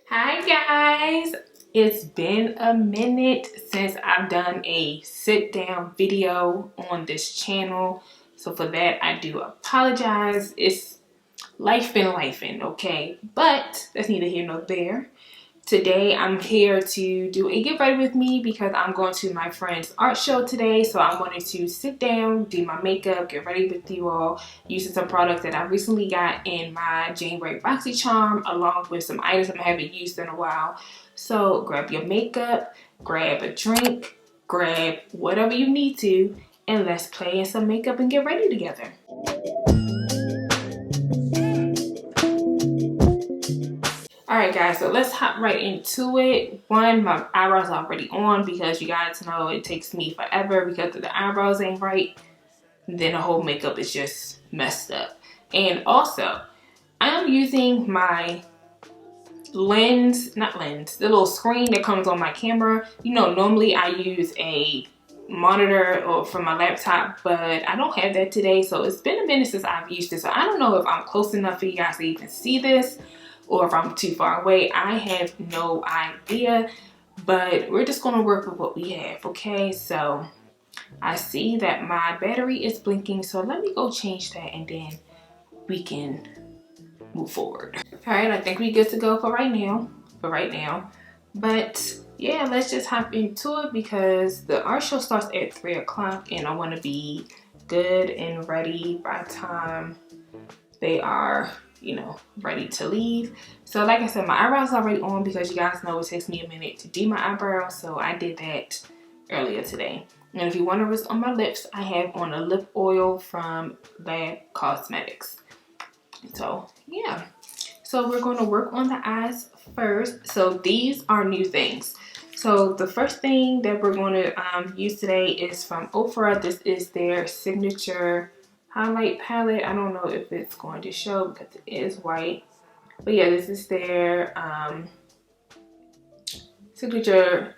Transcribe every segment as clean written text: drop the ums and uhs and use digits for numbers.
Hi guys, it's been a minute since I've done a sit down video on this channel, so for that I do apologize. It's life been lifing, okay, but that's neither here nor there. Today I'm here to do a get ready with me because I'm going to my friend's art show today. So I wanted to sit down, do my makeup, get ready with you all, using some products that I recently got in my January BoxyCharm, along with some items I haven't used in a while. So grab your makeup, grab a drink, grab whatever you need to, and let's play in some makeup and get ready together. Alright guys, so let's hop right into it. One, my eyebrows are already on because you guys know it takes me forever because if the eyebrows ain't right, then the whole makeup is just messed up. And also, I'm using my the little screen that comes on my camera. You know, normally I use a monitor or from my laptop, but I don't have that today, so it's been a minute since I've used this. So I don't know if I'm close enough for you guys to even see this, or if I'm too far away. I have no idea, but we're just gonna work with what we have, okay? So I see that my battery is blinking, so let me go change that and then we can move forward. All right, I think we're good to go for right now, But yeah, let's just hop into it because the art show starts at 3 o'clock and I wanna be good and ready by the time they are, you know, ready to leave. So like I said, my eyebrows are already on because you guys know it takes me a minute to do my eyebrows, so I did that earlier today. And if you wonder what's on my lips, I have on a lip oil from Lab Cosmetics. So yeah, so we're going to work on the eyes first. So these are new things. So the first thing that we're going to use today is from Ofra. This is their signature highlight palette. I don't know if it's going to show because it is white, but yeah, this is their signature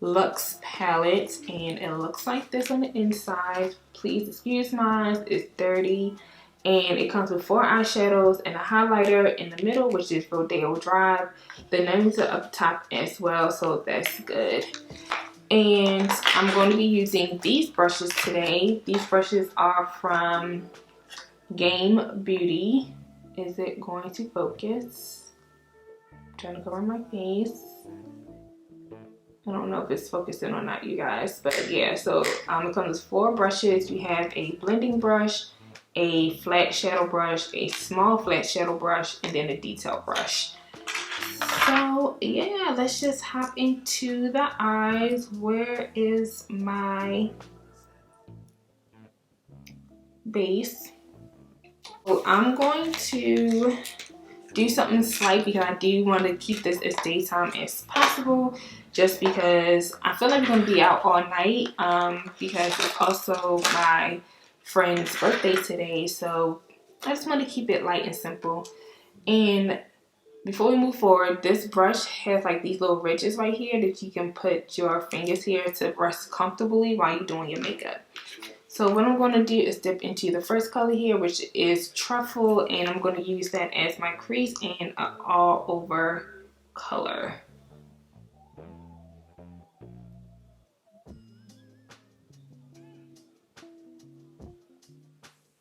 luxe palette, and it looks like this on the inside. Please excuse mine, it's dirty. And it comes with 4 eyeshadows and a highlighter in the middle, which is Rodeo Drive. The names are up top as well, so that's good. And I'm going to be using these brushes today. These brushes are from Game Beauty. Is it going to focus? I'm trying to cover my face. I don't know if it's focusing or not, you guys, but yeah, so it comes with 4 brushes. You have a blending brush, a flat shadow brush, a small flat shadow brush, and then a detail brush. So yeah, let's just hop into the eyes. Where is my base? So I'm going to do something slight because I do want to keep this as daytime as possible, just because I feel like I'm going to be out all night because it's also my friend's birthday today, so I just want to keep it light and simple. And before we move forward, this brush has like these little ridges right here that you can put your fingers here to rest comfortably while you're doing your makeup. So what I'm going to do is dip into the first color here, which is Truffle, and I'm going to use that as my crease and an all over color.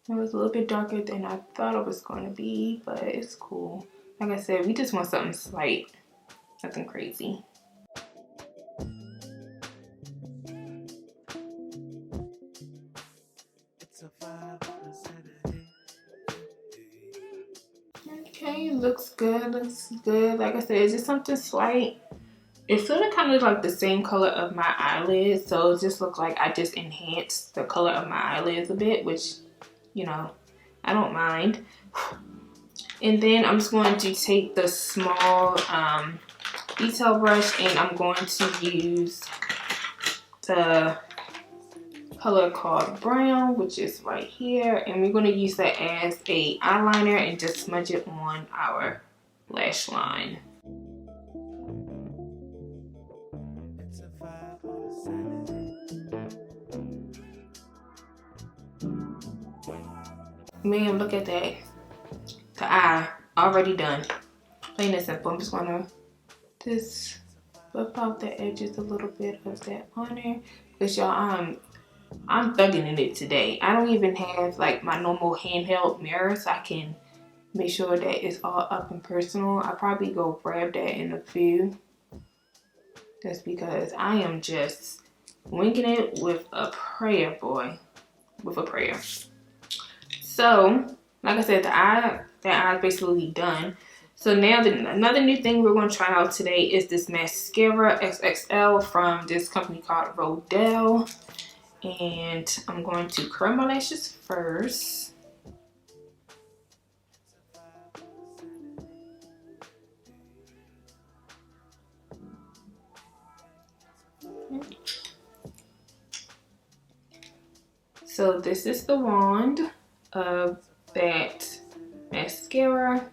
It was a little bit darker than I thought it was going to be, but it's cool. Like I said, we just want something slight, nothing crazy. Okay, looks good, looks good. Like I said, it's just something slight. It's sort of kind of like the same color of my eyelids, so it just looked like I just enhanced the color of my eyelids a bit, which, you know, I don't mind. And then I'm just going to take the small detail brush and I'm going to use the color called Brown, which is right here, and we're going to use that as a eyeliner and just smudge it on our lash line. Man, look at that. The eye already done. Plain and simple. I'm just gonna just buff out the edges a little bit of that on there. Because y'all, I'm thugging in it today. I don't even have like my normal handheld mirror, so I can make sure that it's all up and personal. I'll probably go grab that in a few. Just because I am just winging it with a prayer, boy. With a prayer. So, like I said, the eye is basically done. So now another new thing we're going to try out today is this mascara XOXO from this company called Rodell. And I'm going to curl my lashes first. So this is the wand of that mascara.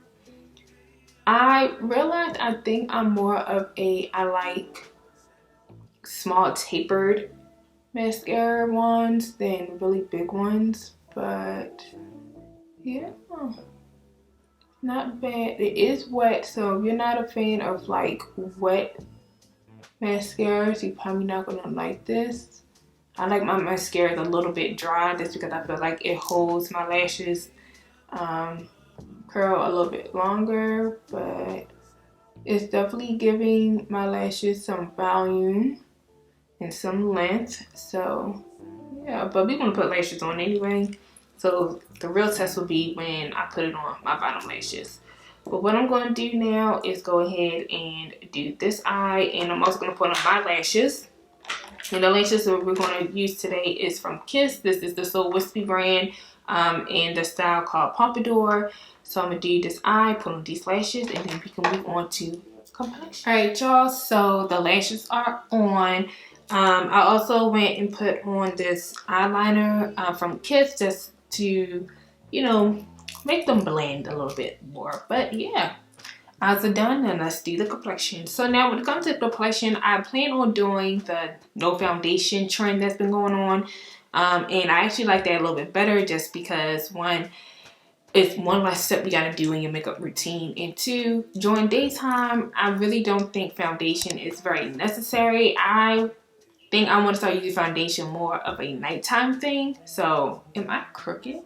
I realized I think I'm more of I like small tapered mascara wands than really big ones, but yeah, not bad. It is wet, so if you're not a fan of like wet mascaras, you're probably not gonna like this. I like my mascara a little bit dry just because I feel like it holds my lashes curl a little bit longer, but it's definitely giving my lashes some volume and some length. So yeah, but we're gonna put lashes on anyway. So the real test will be when I put it on my bottom lashes. But what I'm going to do now is go ahead and do this eye, and I'm also going to put on my lashes. And the lashes that we're going to use today is from Kiss. This is the So Wispy brand in the style called Pompadour. So I'm going to do this eye, put on these lashes, and then we can move on to complexion. Alright y'all, so the lashes are on. I also went and put on this eyeliner from Kiss just to, you know, make them blend a little bit more. But yeah. Eyes are done, and let's do the complexion. So now when it comes to complexion, I plan on doing the no foundation trend that's been going on. And I actually like that a little bit better just because one, it's one less step you gotta do in your makeup routine. And two, during daytime, I really don't think foundation is very necessary. I think I want to start using foundation more of a nighttime thing. So am I crooked?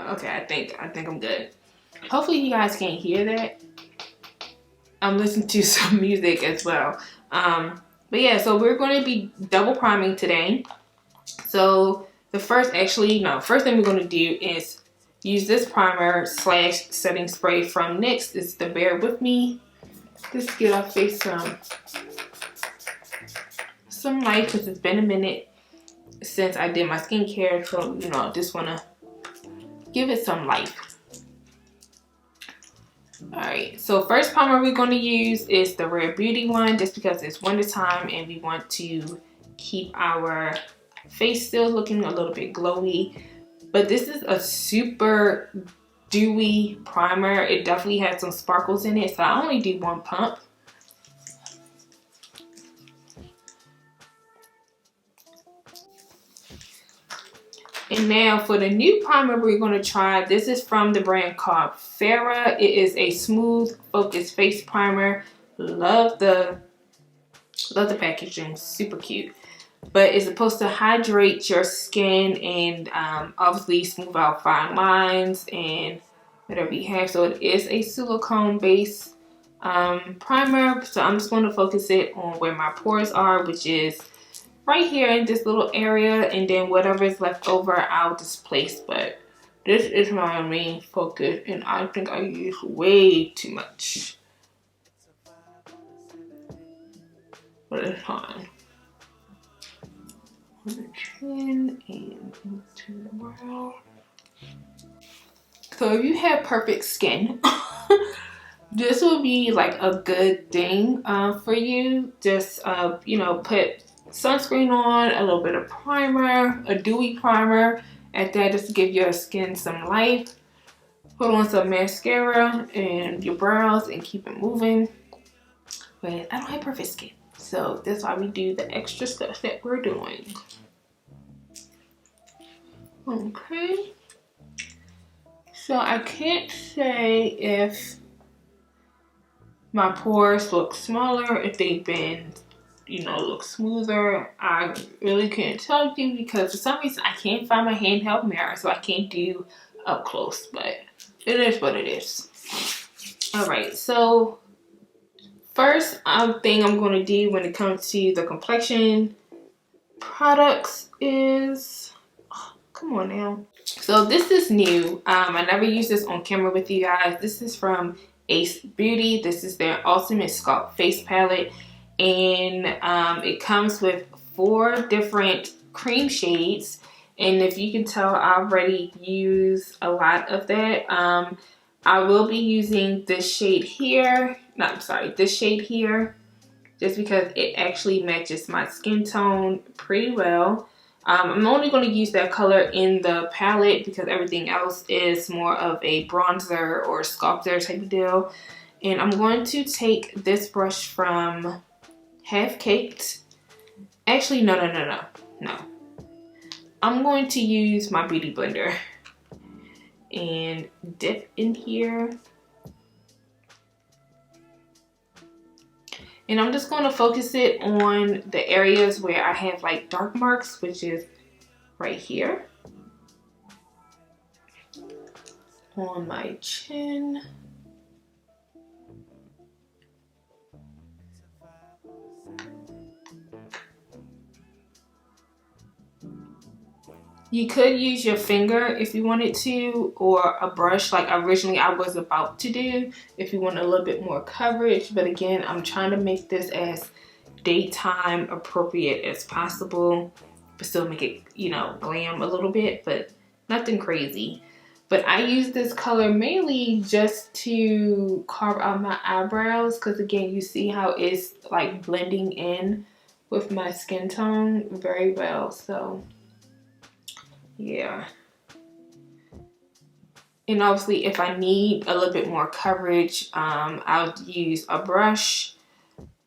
Okay, I think I'm good. Hopefully you guys can't hear that. I'm listening to some music as well. But yeah, so we're going to be double priming today. So the first thing we're going to do is use this primer / setting spray from NYX. This is the Bear With Me. Let's get our face some light because it's been a minute since I did my skincare. So, you know, just want to give it some life. Alright, so first primer we're going to use is the Rare Beauty one just because it's winter time and we want to keep our face still looking a little bit glowy. But this is a super dewy primer. It definitely has some sparkles in it, so I only do one pump. And now for the new primer we're going to try, this is from the brand called Farrah. It is a smooth focused face primer. Love the packaging, super cute. But it's supposed to hydrate your skin and obviously smooth out fine lines and whatever you have. So it is a silicone based primer. So I'm just going to focus it on where my pores are, which is right here in this little area, and then whatever is left over I'll displace. But this is my main focus, and I think I use way too much, but it's fine. On the chin and into the brow. So if you have perfect skin, this will be like a good thing for you. Just you know, put sunscreen on, a little bit of primer, a dewy primer at that, just to give your skin some life. Put on some mascara and your brows and keep it moving. But I don't have perfect skin, so that's why we do the extra stuff that we're doing. Okay, so I can't say if my pores look smaller, if they've been, you know, look smoother. I really can't tell you because for some reason I can't find my handheld mirror, so I can't do up close, but it is what it is. All right, so first thing I'm going to do when it comes to the complexion products is, oh, come on now. So this is new. I never used this on camera with you guys. This is from Ace Beauty. This is their Ultimate Sculpt Face Palette. And it comes with 4 different cream shades. And if you can tell, I already use a lot of that. I will be using this shade here. No, I'm sorry, this shade here. Just because it actually matches my skin tone pretty well. I'm only going to use that color in the palette because everything else is more of a bronzer or sculptor type of deal. And I'm going to take this brush from Half Caked. Actually, no. I'm going to use my Beauty Blender and dip in here. And I'm just going to focus it on the areas where I have like dark marks, which is right here. On my chin. You could use your finger if you wanted to, or a brush like originally I was about to do if you want a little bit more coverage. But again, I'm trying to make this as daytime appropriate as possible, but still make it, you know, glam a little bit, but nothing crazy. But I use this color mainly just to carve out my eyebrows because again, you see how it's like blending in with my skin tone very well. So yeah. And obviously if I need a little bit more coverage, I'll use a brush.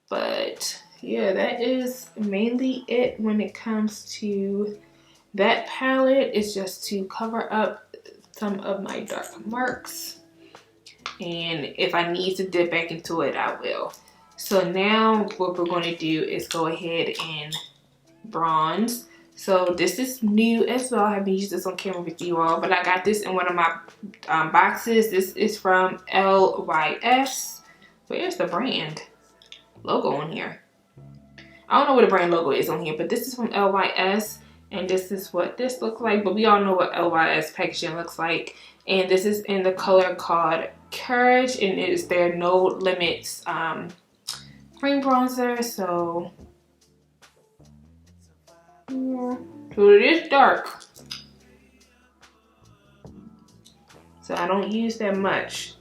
But yeah, that is mainly it when it comes to that palette. It's just to cover up some of my dark marks. And if I need to dip back into it, I will. So now what we're going to do is go ahead and bronze. So this is new as well. I haven't used this on camera with you all, but I got this in one of my boxes. This is from LYS. Where's the brand logo on here? I don't know what the brand logo is on here, but this is from LYS, and this is what this looks like. But we all know what LYS packaging looks like, and this is in the color called Courage, and it is their No Limits cream bronzer. So yeah, so it is dark, so I don't use that much.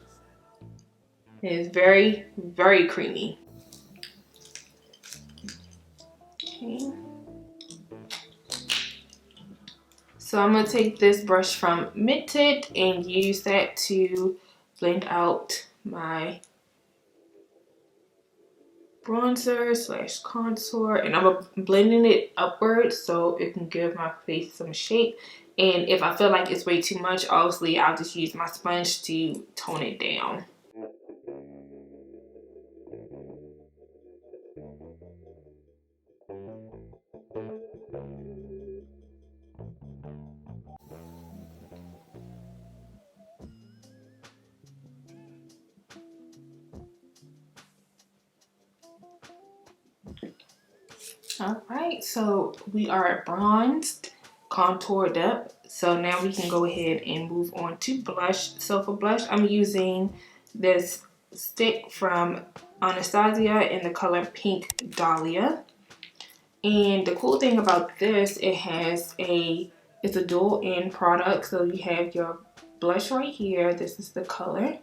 It is very, very creamy. Okay. So I'm going to take this brush from Minted and use that to blend out my bronzer slash contour, and I'm blending it upwards so it can give my face some shape. And if I feel like it's way too much, obviously I'll just use my sponge to tone it down. Alright, so we are bronzed, contoured up. So now we can go ahead and move on to blush. So for blush, I'm using this stick from Anastasia in the color Pink Dahlia. And the cool thing about this, it's a dual end product. So you have your blush right here. This is the color.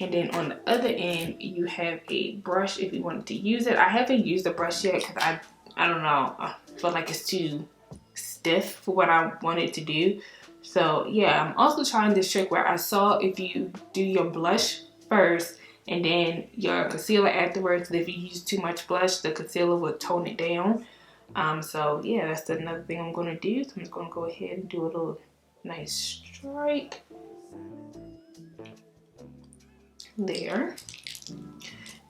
And then on the other end, you have a brush if you wanted to use it. I haven't used the brush yet because I don't know, I feel like it's too stiff for what I wanted to do. So yeah, I'm also trying this trick where I saw if you do your blush first and then your concealer afterwards, if you use too much blush, the concealer will tone it down. So yeah, that's another thing I'm going to do. So I'm just going to go ahead and do a little nice stripe there.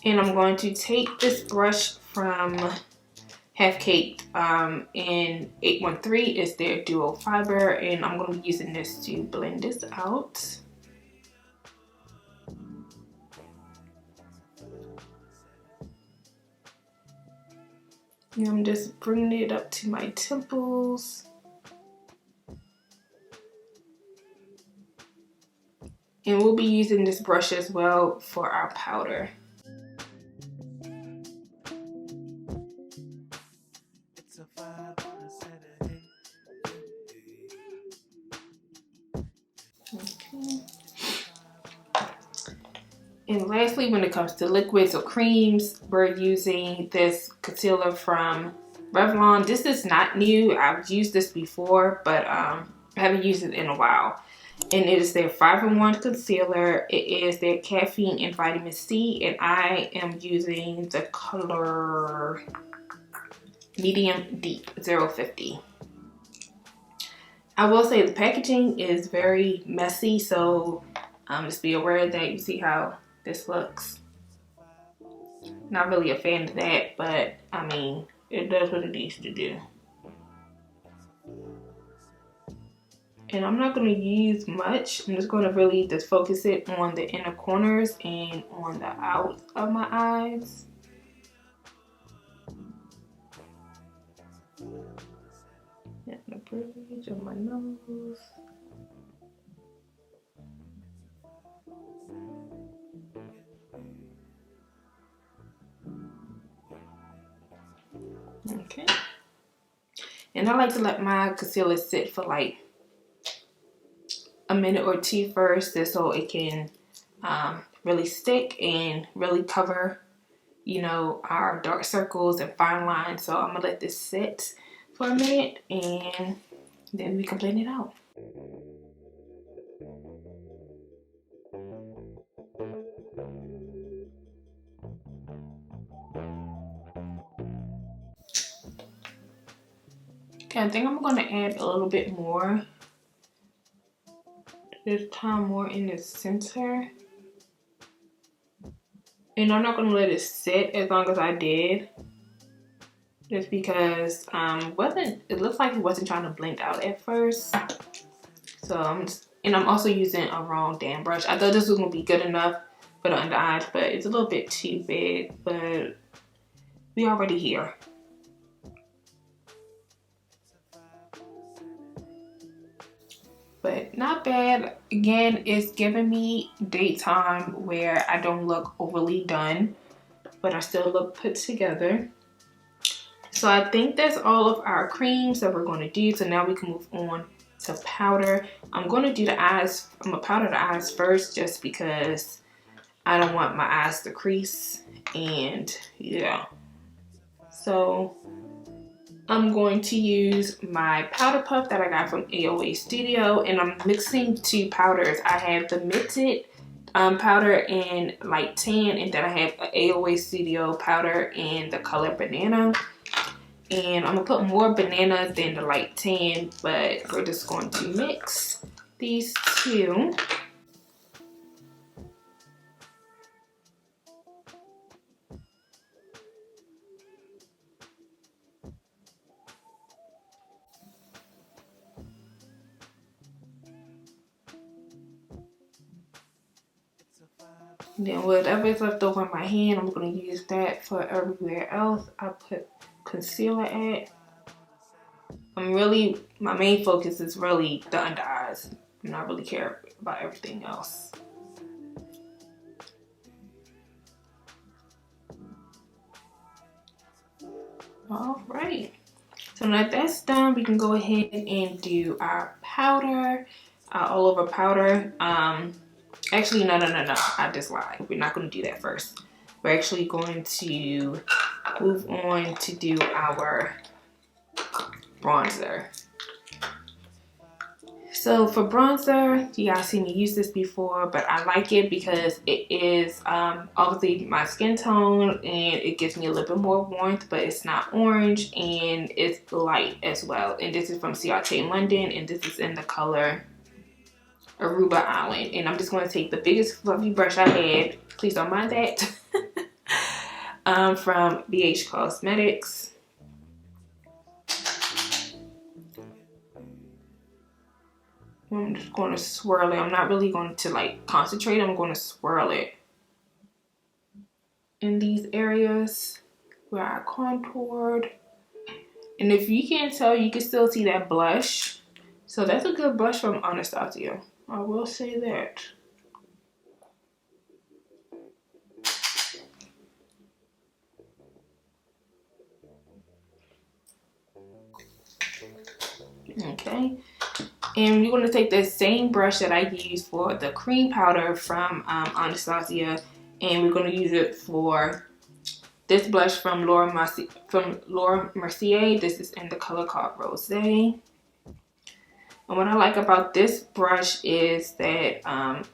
And I'm going to take this brush from Half Caked in 813. It's their duo fiber, and I'm going to be using this to blend this out. And I'm just bringing it up to my temples. And we'll be using this brush as well for our powder. Okay. And lastly, when it comes to liquids or creams, we're using this concealer from Revlon. This is not new. I've used this before, but I haven't used it in a while. And it is their 5-in-1 concealer. It is their caffeine and vitamin C, and I am using the color Medium Deep 050. I will say the packaging is very messy, so just be aware that you see how this looks. Not really a fan of that, but I mean, it does what it needs to do. And I'm not going to use much. I'm just going to really just focus it on the inner corners and on the out of my eyes. And the bridge of my nose. Okay. And I like to let my concealer sit for like a minute or two first, just so it can really stick and really cover, you know, our dark circles and fine lines. So I'm gonna let this sit for a minute and then we can blend it out. Okay, I think I'm gonna add a little bit more. This time more in the center. And I'm not gonna let it sit as long as I did. Just because it looks like it wasn't trying to blend out at first. So I'm also using a wrong damn brush. I thought this was gonna be good enough for the under eyes, but it's a little bit too big, but we already here. But not bad. Again, it's giving me daytime where I don't look overly done, but I still look put together. So I think that's all of our creams that we're going to do. So now we can move on to powder. I'm going to do the eyes. I'm going to powder the eyes first just because I don't want my eyes to crease. And yeah. So I'm going to use my powder puff that I got from AOA Studio, and I'm mixing two powders. I have the Minted powder in light tan, and then I have an AOA Studio powder in the color banana. And I'm gonna put more banana than the light tan, but we're just going to mix these two. Then whatever is left over in my hand, I'm going to use that for everywhere else I put concealer at. My main focus is really the under eyes. I'm not really care about everything else. All right. So now that's done, we can go ahead and do our powder, our all over powder. Actually, no, I just lied. We're not going to do that first. We're actually going to move on to do our bronzer. So for bronzer, you guys seen me use this before, but I like it because it is obviously my skin tone and it gives me a little bit more warmth, but it's not orange and it's light as well. And this is from CRT London, and this is in the color Aruba Island. And I'm just going to take the biggest fluffy brush I had. Please don't mind that. from BH Cosmetics. I'm just going to swirl it. I'm not really going to like concentrate. I'm going to swirl it in these areas where I contoured. And if you can't tell, you can still see that blush. So that's a good blush from Anastasia. I will say that. Okay. And we're going to take the same brush that I used for the cream powder from Anastasia, and we're going to use it for this blush from Laura Mercier. This is in the color called Rosé. And what I like about this brush is that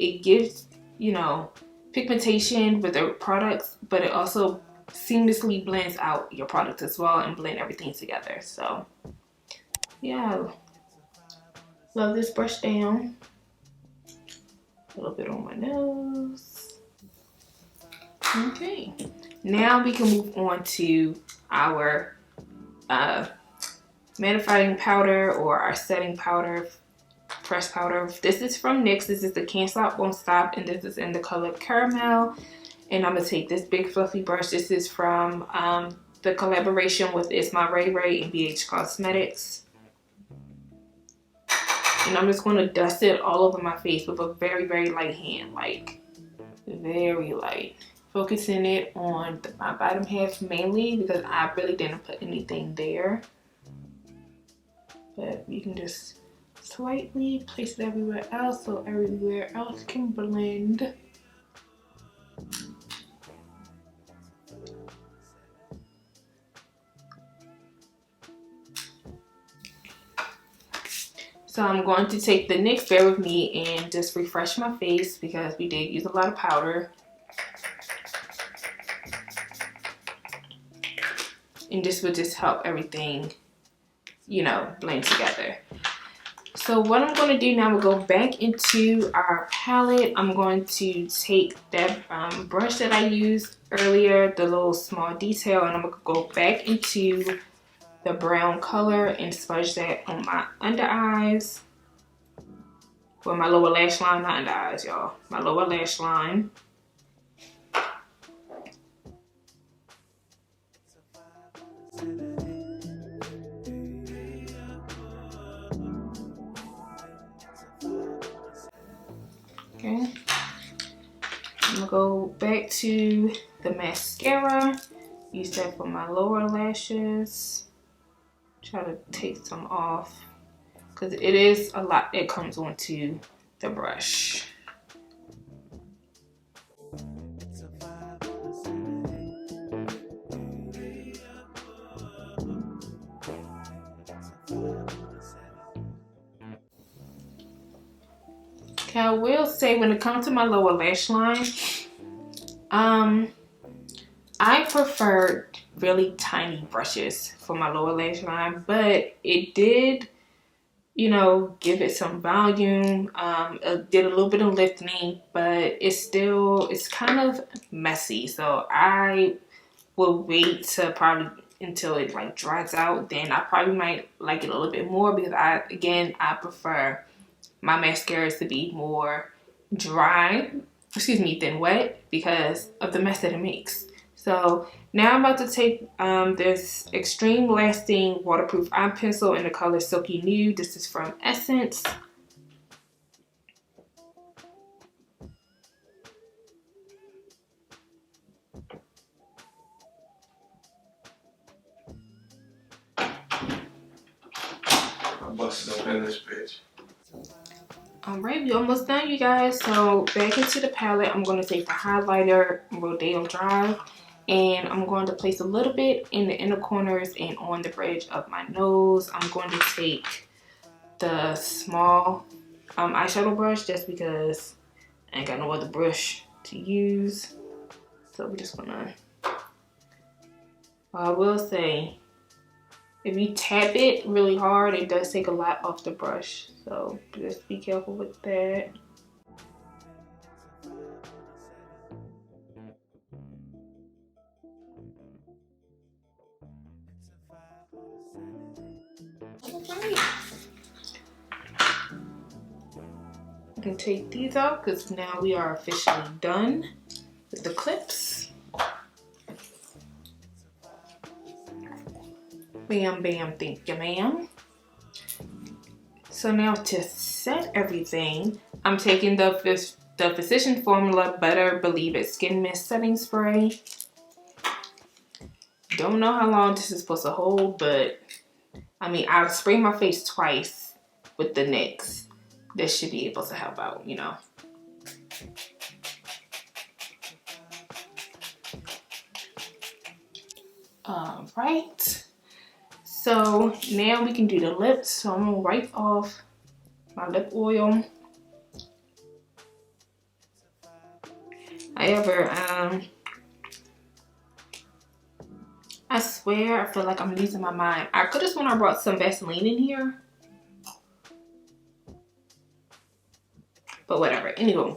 it gives, you know, pigmentation with the products, but it also seamlessly blends out your product as well and blend everything together. So yeah, love this brush down. A little bit on my nose. Okay, now we can move on to our mattifying powder or our setting powder, pressed powder. This is from NYX. This is the Can't Stop Won't Stop, and this is in the color Caramel. And I'm gonna take this big fluffy brush. This is from the collaboration with ms.cosabella and BH Cosmetics. And I'm just gonna dust it all over my face with a very, very light hand, like very light. Focusing it on my bottom half mainly because I really didn't put anything there. But you can just slightly place it everywhere else so everywhere else can blend. So I'm going to take the NYX Bear With Me and just refresh my face because we did use a lot of powder. And this would just help everything, you know, blend together. So what I'm going to do now, we'll go back into our palette. I'm going to take that brush that I used earlier, the little small detail, and I'm going to go back into the brown color and smudge that on my under eyes. For my lower lash line, not under eyes, y'all. My lower lash line. Okay. I'm gonna go back to the mascara. Use that for my lower lashes. Try to take some off because it is a lot that comes onto the brush. Okay, I will say when it comes to my lower lash line, I prefer really tiny brushes for my lower lash line, but it did, you know, give it some volume. It did a little bit of lifting, but it's kind of messy. So I will wait to probably until it like dries out. Then I probably might like it a little bit more because I prefer my mascaras to be more dry, than wet because of the mess that it makes. So now I'm about to take this Extreme Lasting Waterproof Eye Pencil in the color Silky Nude. This is from Essence. I'm busting up in this bitch. Alright, we're almost done, you guys. So back into the palette, I'm going to take the highlighter, Rodeo Drive, and I'm going to place a little bit in the inner corners and on the bridge of my nose. I'm going to take the small eyeshadow brush just because I ain't got no other brush to use. So we're just gonna, I will say, if you tap it really hard, it does take a lot off the brush. So just be careful with that. Alright. I can take these out because now we are officially done with the clips. Bam, bam, thank you, ma'am. So now to set everything, I'm taking the Physician Formula Better Believe It Skin Mist Setting Spray. Don't know how long this is supposed to hold, but I mean, I'll spray my face twice with the NYX. This should be able to help out, you know. All right. So now we can do the lips. So I'm gonna wipe off my lip oil. However, I swear I feel like I'm losing my mind. I could have sworn I brought some Vaseline in here. But whatever, anyway.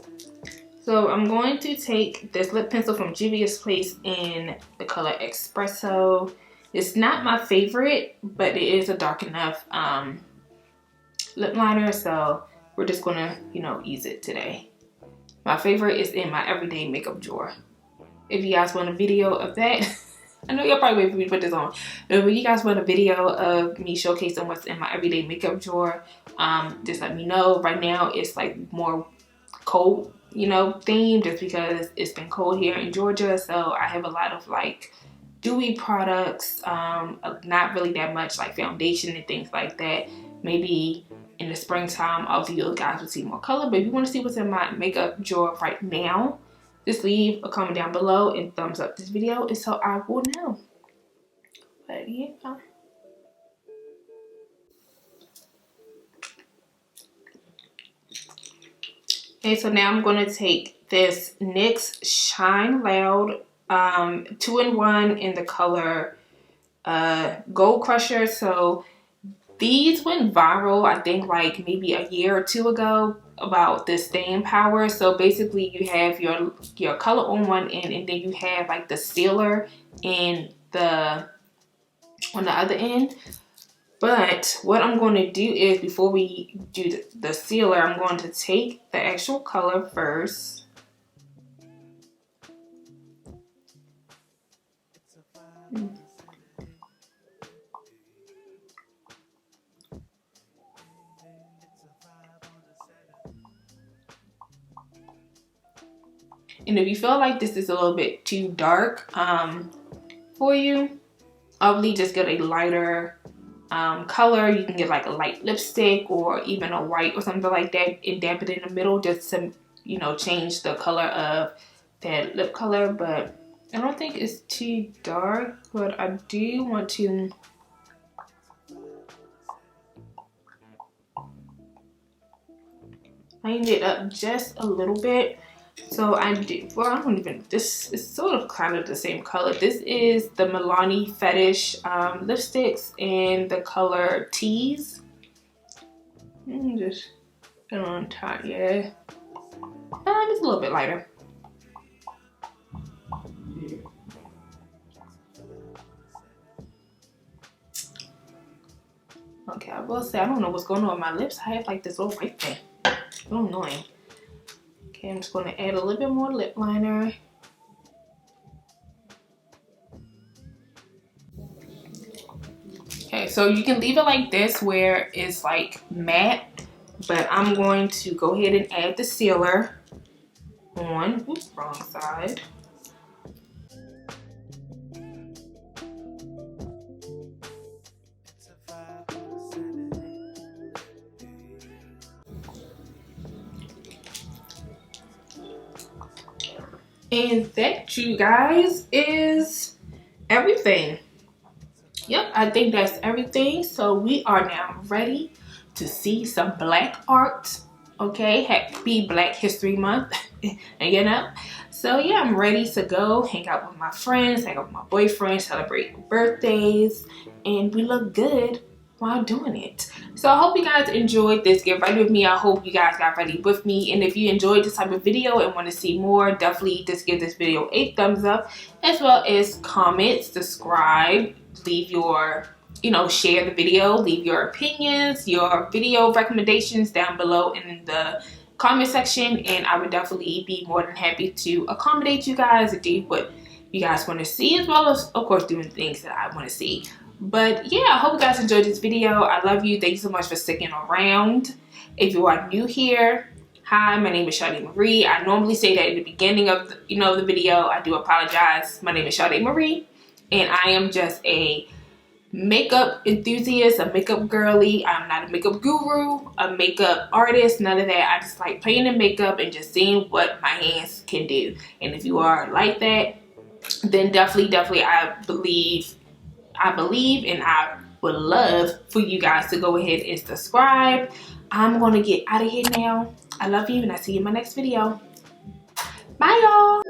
So I'm going to take this lip pencil from Juvia's Place in the color Espresso. It's not my favorite, but it is a dark enough lip liner. So we're just gonna, you know, use it today. My favorite is in my everyday makeup drawer. If you guys want a video of that, I know you'll probably wait for me to put this on. But if you guys want a video of me showcasing what's in my everyday makeup drawer, just let me know. Right now it's like more cold, you know, theme, just because it's been cold here in Georgia. So I have a lot of like dewy products, not really that much like foundation and things like that. Maybe in the springtime I'll you guys will see more color. But if you want to see what's in my makeup drawer right now, just leave a comment down below and thumbs up this video, and so I will know. But yeah. Okay, so now I'm going to take this NYX Shine Loud 2-in-1 in the color Gold Crusher. So these went viral, I think like maybe a year or two ago, about this staying power. So basically you have your color on one end, and then you have like the sealer on the other end. But what I'm going to do is, before we do the sealer, I'm going to take the actual color first. And if you feel like this is a little bit too dark for you, obviously just get a lighter color. You can get like a light lipstick or even a white or something like that and dab it in the middle just to, you know, change the color of that lip color. But I don't think it's too dark, but I do want to lighten it up just a little bit. So I do, well, I don't even, this is sort of kind of the same color. This is the Milani Fetish lipsticks in the color Tease. Just put it on top, yeah. It's a little bit lighter. Okay, I will say, I don't know what's going on with my lips. I have like this little white thing. So annoying. Okay, I'm just going to add a little bit more lip liner. Okay, so you can leave it like this where it's like matte, but I'm going to go ahead and add the sealer on. Oops, wrong side. And that, you guys, is everything. Yep, I think that's everything. So we are now ready to see some black art. Okay, happy Black History Month. And you know, so yeah, I'm ready to go hang out with my friends, hang out with my boyfriend, celebrate birthdays, and we look good while doing it. So I hope you guys enjoyed this Get Ready With Me. I hope you guys got ready with me. And if you enjoyed this type of video and want to see more, definitely just give this video a thumbs up, as well as comment, subscribe, leave your you know, share the video, leave your opinions, your video recommendations down below in the comment section, and I would definitely be more than happy to accommodate you guys and do what you guys want to see, as well as of course doing things that I want to see. But yeah, I hope you guys enjoyed this video. I love you. Thank you so much for sticking around. If you are new here, hi, my name is ShardeMarie. I normally say that in the beginning of the video. I do apologize. My name is ShardeMarie, and I am just a makeup enthusiast, a makeup girly. I'm not a makeup guru, a makeup artist, none of that. I just like playing in makeup and just seeing what my hands can do. And if you are like that, then definitely I believe and I would love for you guys to go ahead and subscribe. I'm gonna get out of here now. I love you, and I'll see you in my next video. Bye, y'all.